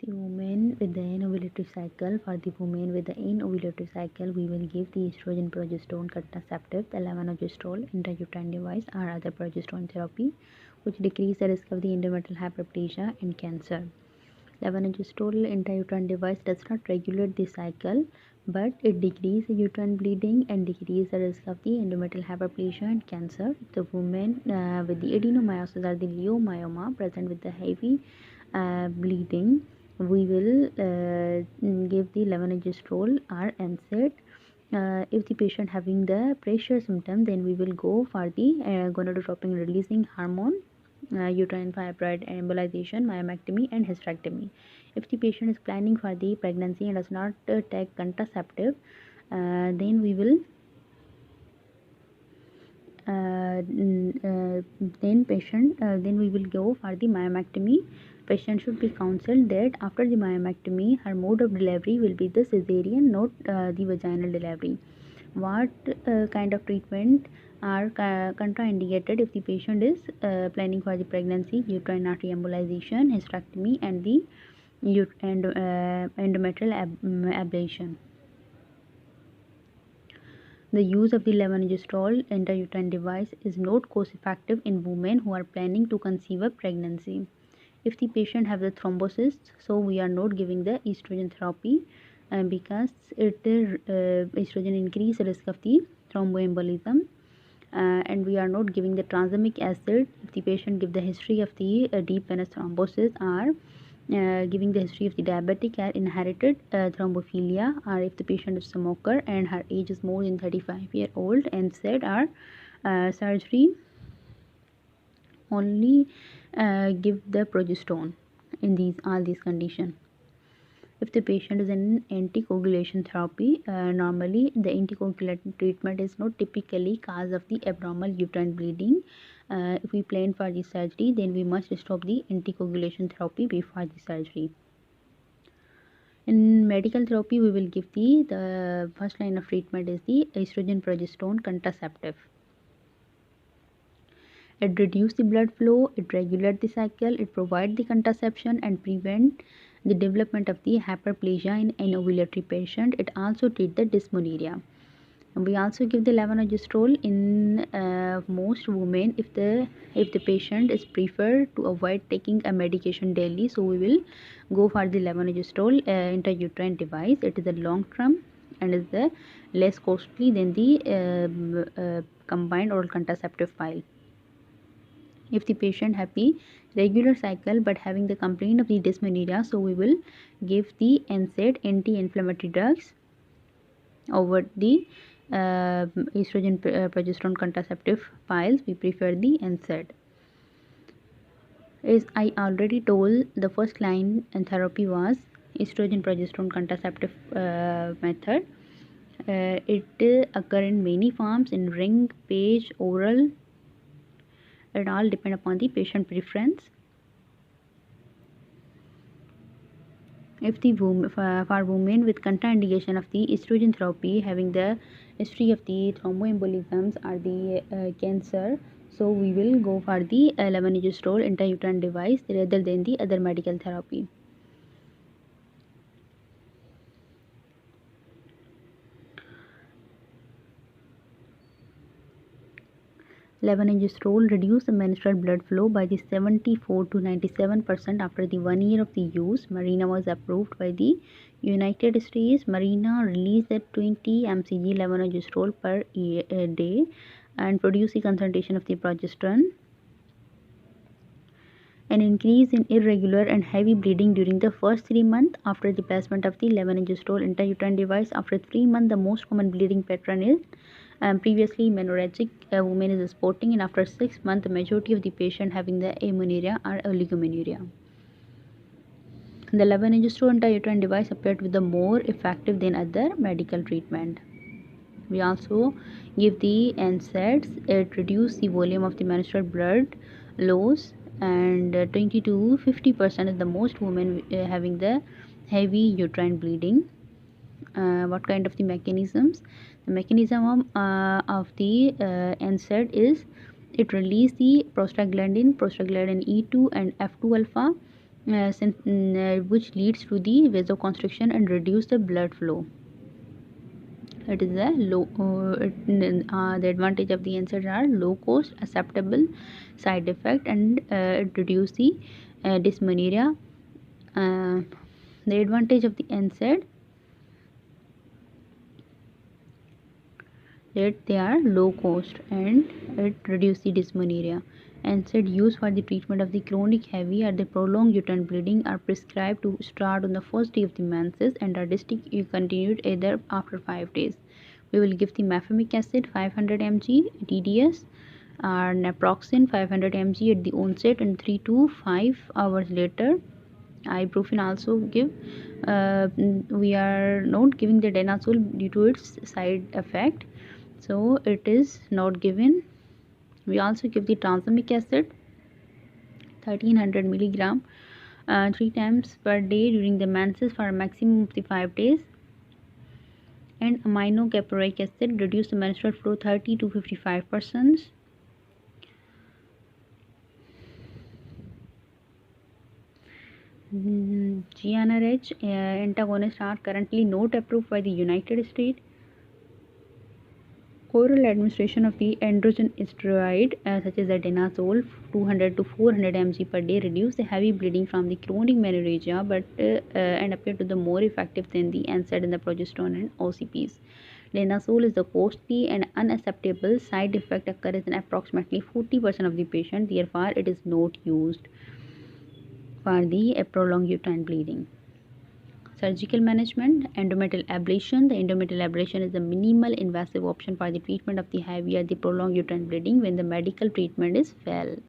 The women with the anovulatory cycle. For the women with the anovulatory cycle, we will give the estrogen progesterone contraceptive, the levonorgestrel, intrauterine device, or other progesterone therapy, which decrease the risk of the endometrial hyperplasia and cancer. Levonorgestrel intrauterine device does not regulate the cycle, but it decreases uterine bleeding and decreases the risk of the endometrial hyperplasia and cancer. The women with the adenomyosis or the leiomyoma present with the heavy bleeding, we will give the levonorgestrel or NSAID. If the patient having the pressure symptom, then we will go for the gonadotropin releasing hormone, uterine fibroid embolization, myomectomy, and hysterectomy. If the patient is planning for the pregnancy and does not take contraceptive, then we will then we will go for the myomectomy. Patient should be counseled that after the myomectomy, her mode of delivery will be the cesarean, not the vaginal delivery. What kind of treatment are contraindicated if the patient is planning for the pregnancy? Uterine artery embolization, hysterectomy, and the endometrial ablation. The use of the levonorgestrel intrauterine device is not cost-effective in women who are planning to conceive a pregnancy. If the patient have the thrombosis, so we are not giving the estrogen therapy because estrogen increase the risk of the thromboembolism, and we are not giving the tranexamic acid if the patient give the history of the deep venous thrombosis, or giving the history of the diabetic or inherited thrombophilia, or if the patient is a smoker and her age is more than 35-year-old, and said our surgery only give the progesterone in all these conditions. If the patient is in anticoagulation therapy, normally the anticoagulation treatment is not typically cause of the abnormal uterine bleeding. If we plan for the surgery, then we must stop the anticoagulation therapy before the surgery. In medical therapy, we will give the first line of treatment is the estrogen progesterone contraceptive. It reduces the blood flow, it regulates the cycle, it provides the contraception and prevent the development of the hyperplasia in an ovulatory patient. It also treats the dysmenorrhea. We also give the levonorgestrel in most women if the patient is preferred to avoid taking a medication daily. So we will go for the levonorgestrel intrauterine device. It is a long term and is the less costly than the combined oral contraceptive pile. If the patient have the regular cycle but having the complaint of the dysmenorrhea, so we will give the NSAID anti-inflammatory drugs over the estrogen progesterone contraceptive piles. We prefer the NSAID. As I already told, the first line and therapy was estrogen progesterone contraceptive method. It occur in many forms, in ring, page, oral. It all depend upon the patient preference. If the for women with contraindication of the estrogen therapy, having the history of the thromboembolisms or the cancer, so we will go for the levonorgestrel intrauterine device rather than the other medical therapy. Levonorgestrel reduce the menstrual blood flow by the 74 to 97% after the 1 year of the use. Mirena was approved by the United States. Mirena released at 20 mcg levonorgestrel per day and produce the concentration of the progesterone. An increase in irregular and heavy bleeding during the first 3 months after the placement of the levonorgestrel intrauterine device. After 3 months, the most common bleeding pattern is previously menorrhagic woman is sporting, and after 6 months, the majority of the patient having the amenorrhea or oligomenorrhea. The levonorgestrel intrauterine device appeared with the more effective than other medical treatment. We also give the NSAIDs. It reduces the volume of the menstrual blood loss, and 20 to 50% of the most women having the heavy uterine bleeding. What kind of the mechanisms? The mechanism of the NSAID is it release the prostaglandin E2 and F2 alpha, which leads to the vasoconstriction and reduce the blood flow. It is a the advantage of the NSAIDs are low cost, acceptable side effect, and it reduce the dysmenorrhea. The advantage of the NSAID that they are low cost and it reduce the dysmenorrhea. NSAID used for the treatment of the chronic heavy or the prolonged uterine bleeding are prescribed to start on the first day of the menses and are discontinued either after 5 days. We will give the mefamic acid 500 mg TDS or naproxen 500 mg at the onset and 3 to 5 hours later. Ibuprofen also give. We are not giving the danazol due to its side effect, so it is not given. We also give the tranexamic acid 1300 milligram 3 times per day during the menses for a maximum of the 5 days, and aminocaproic acid reduce the menstrual flow 30 to 55%. GnRH antagonists are currently not approved by the United States. Oral administration of the androgen steroid such as danazol 200 to 400 mg per day reduce the heavy bleeding from the chronic menorrhagia and appear to the more effective than the NSAID and the progesterone and OCPs. Danazol is the costly and unacceptable side effect occurs in approximately 40% of the patient. Therefore, it is not used for the prolonged uterine bleeding. Surgical management, endometrial ablation. The endometrial ablation is a minimal invasive option for the treatment of the heavy or the prolonged uterine bleeding when the medical treatment is failed.